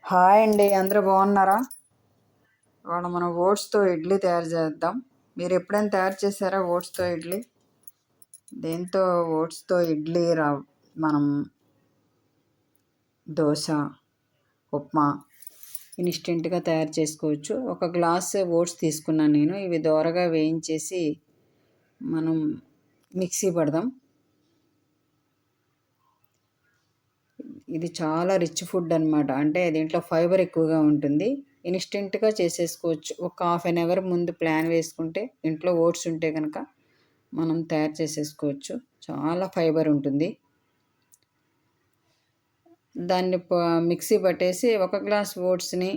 Hi అండి, అందరూ బాగున్నారా? ఇవాళ మనం ఓట్స్తో ఇడ్లీ తయారు చేద్దాం. మీరు ఎప్పుడైనా తయారు చేశారా ఓట్స్తో ఇడ్లీ? దేంతో ఓట్స్తో ఇడ్లీ మనం దోశ, ఉప్మా ఇన్స్టెంట్గా తయారు చేసుకోవచ్చు. ఒక గ్లాస్ ఓట్స్ తీసుకున్నాను నేను. ఇవి దోరగా వేయించేసి మనం మిక్సీ పడదాం. ఇది చాలా రిచ్ ఫుడ్ అనమాట. అంటే దీంట్లో ఫైబర్ ఎక్కువగా ఉంటుంది. ఇన్స్టెంట్గా చేసేసుకోవచ్చు. ఒక ½ అవర్ ముందు ప్లాన్ వేసుకుంటే ఇంట్లో ఓట్స్ ఉంటే కనుక మనం తయారు చేసేసుకోవచ్చు. చాలా ఫైబర్ ఉంటుంది. దాన్ని మిక్సీ పట్టేసి ఒక గ్లాస్ ఓట్స్ని,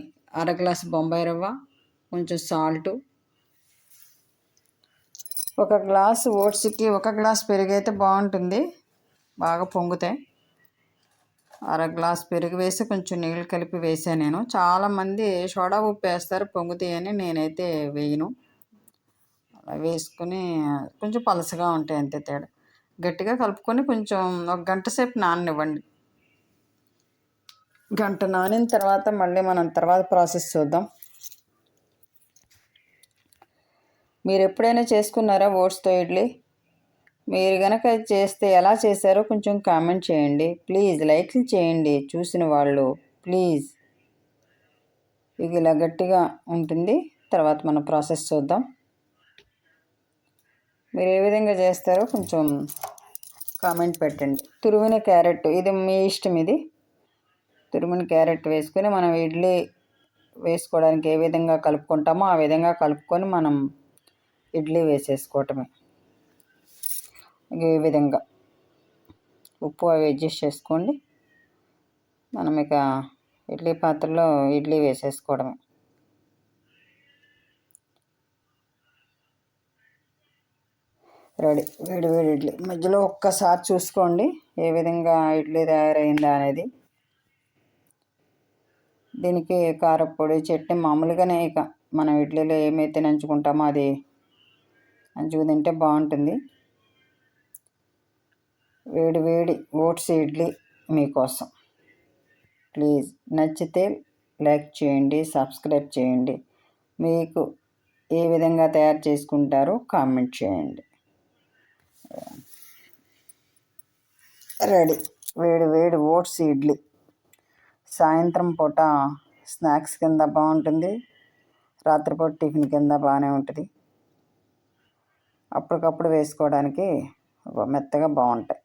గ్లాస్ బొంబాయి రవ్వ, కొంచెం సాల్టు, ఒక గ్లాస్ ఓట్స్కి ఒక గ్లాస్ పెరుగైతే బాగుంటుంది, బాగా పొంగుతాయి. గ్లాస్ పెరుగు వేసి కొంచెం నీళ్ళు కలిపి వేసాను నేను. చాలామంది సోడా ఉప్పు వేస్తారు పొంగుతాయని, నేనైతే వేయను. అలా వేసుకుని కొంచెం పలసగా ఉంటాయి, అంతే తేడా. గట్టిగా కలుపుకొని కొంచెం ఒక గంట సేపు నాననివ్వండి. గంట నానిన తర్వాత మళ్ళీ మనం తర్వాత ప్రాసెస్ చూద్దాం. మీరు ఎప్పుడైనా చేసుకున్నారా ఓట్స్తో ఇడ్లీ? మీరు కనుక చేస్తే ఎలా చేశారో కొంచెం కామెంట్ చేయండి ప్లీజ్. లైక్ చేయండి చూసిన వాళ్ళు ప్లీజ్. ఇది ఇలా గట్టిగా ఉంటుంది. తర్వాత మన ప్రాసెస్ చూద్దాం. మీరు ఏ విధంగా చేస్తారో కొంచెం కామెంట్ పెట్టండి. తురిమిన క్యారెట్, ఇది మీ ఇష్టం. ఇది తురిమిన క్యారెట్ వేసుకొని మనం ఇడ్లీ వేసుకోవడానికి ఏ విధంగా కలుపుకుంటామో ఆ విధంగా కలుపుకొని మనం ఇడ్లీ వేసేసుకోవటమే. ఈ విధంగా ఉప్పు అవి అడ్జస్ట్ చేసుకోండి. మనం ఇక ఇడ్లీ పాత్రలో ఇడ్లీ వేసేసుకోవడమే. రెడీ. వేడి వేడి ఇడ్లీ. మధ్యలో ఒక్కసారి చూసుకోండి ఏ విధంగా ఇడ్లీ తయారైందా అనేది. దీనికి కారపొడి, చట్నీ మామూలుగానే ఇక మనం ఇడ్లీలో ఏమైతే నంచుకుంటామో అది నంచుకు తింటే బాగుంటుంది. వేడి వేడి ఓట్స్ ఇడ్లీ మీకోసం. ప్లీజ్ నచ్చితే లైక్ చేయండి, సబ్స్క్రైబ్ చేయండి. మీకు ఏ విధంగా తయారు చేసుకుంటారో కామెంట్ చేయండి. రెడీ. వేడి వేడి ఓట్స్ ఇడ్లీ సాయంత్రం పూట స్నాక్స్ కింద బాగుంటుంది, రాత్రిపూట టిఫిన్ కింద బాగానే ఉంటుంది. అప్పటికప్పుడు వేసుకోవడానికి మెత్తగా బాగుంటాయి.